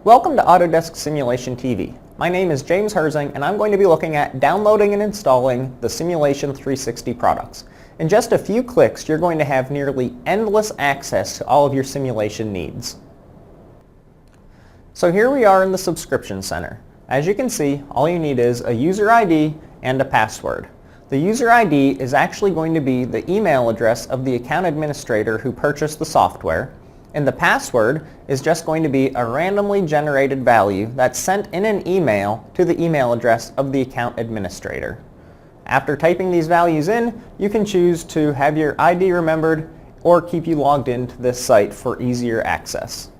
Welcome to Autodesk Simulation TV. My name is James Herzing and I'm going to be looking at downloading and installing the Simulation 360 products. In just a few clicks, you're going to have nearly endless access to all of your simulation needs. So here we are in the Subscription Center. As you can see, all you need is a user ID and a password. The user ID is actually going to be the email address of the account administrator who purchased the software, and the password is just going to be a randomly generated value that's sent in an email to the email address of the account administrator. After typing these values in, you can choose to have your ID remembered or keep you logged into this site for easier access.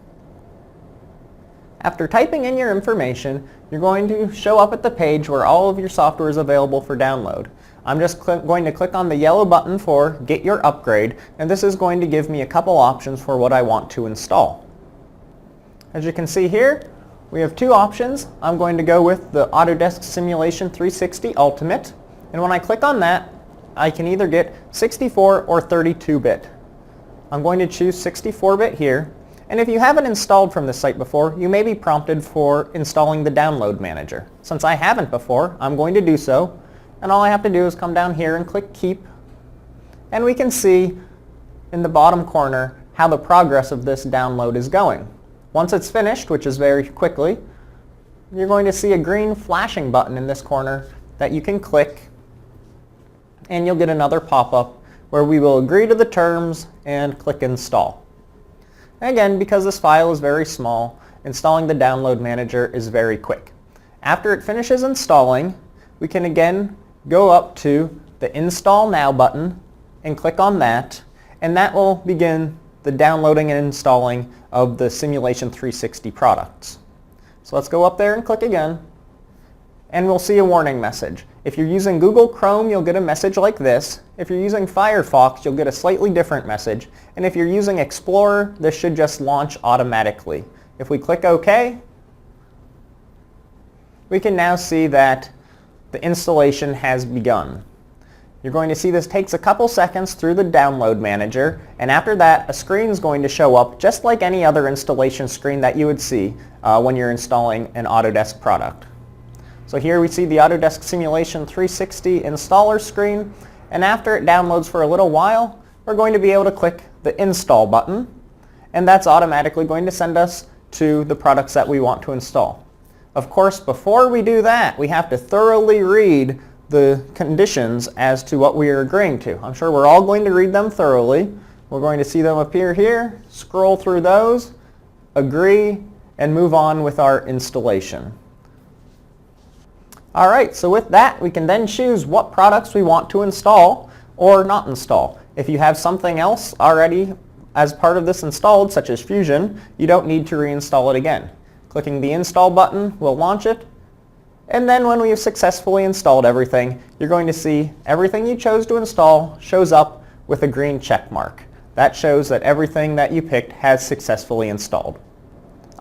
After typing in your information, you're going to show up at the page where all of your software is available for download. I'm just going to click on the yellow button for Get Your Upgrade, and this is going to give me a couple options for what I want to install. As you can see here, we have two options. I'm going to go with the Autodesk Simulation 360 Ultimate, and when I click on that, I can either get 64 or 32-bit. I'm going to choose 64-bit here, and if you haven't installed from this site before, you may be prompted for installing the Download Manager. Since I haven't before, I'm going to do so. And all I have to do is come down here and click Keep, and we can see in the bottom corner how the progress of this download is going. Once it's finished, which is very quickly, you're going to see a green flashing button in this corner that you can click, and you'll get another pop-up where we will agree to the terms and click Install. Again, because this file is very small, installing the Download Manager is very quick. After it finishes installing, we can again go up to the Install Now button and click on that, and that will begin the downloading and installing of the Simulation 360 products. So let's go up there and click again, and we'll see a warning message. If you're using Google Chrome, you'll get a message like this. If you're using Firefox, you'll get a slightly different message. And if you're using Explorer, this should just launch automatically. If we click OK, we can now see that the installation has begun. You're going to see this takes a couple seconds through the Download Manager, and after that a screen is going to show up just like any other installation screen that you would see when you're installing an Autodesk product. So here we see the Autodesk Simulation 360 installer screen, and after it downloads for a little while, we're going to be able to click the Install button, and that's automatically going to send us to the products that we want to install. Of course, before we do that, we have to thoroughly read the conditions as to what we are agreeing to. I'm sure we're all going to read them thoroughly. We're going to see them appear here, scroll through those, agree, and move on with our installation. Alright, so with that, we can then choose what products we want to install or not install. If you have something else already as part of this installed, such as Fusion, you don't need to reinstall it again. Clicking the Install button will launch it, and then when we have successfully installed everything, you're going to see everything you chose to install shows up with a green check mark. That shows that everything that you picked has successfully installed.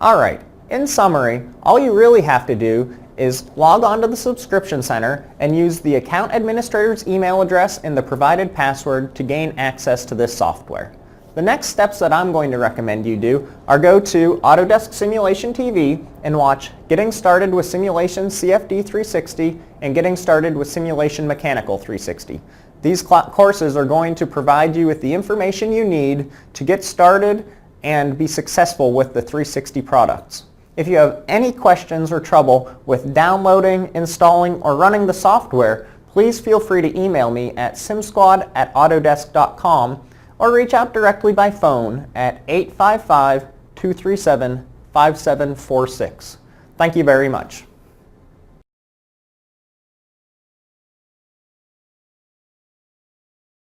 Alright, in summary, all you really have to do is log on to the Subscription Center and use the account administrator's email address and the provided password to gain access to this software. The next steps that I'm going to recommend you do are go to Autodesk Simulation TV and watch Getting Started with Simulation CFD 360 and Getting Started with Simulation Mechanical 360. These courses are going to provide you with the information you need to get started and be successful with the 360 products. If you have any questions or trouble with downloading, installing, or running the software, please feel free to email me at simsquad@autodesk.com or reach out directly by phone at 855-237-5746. Thank you very much.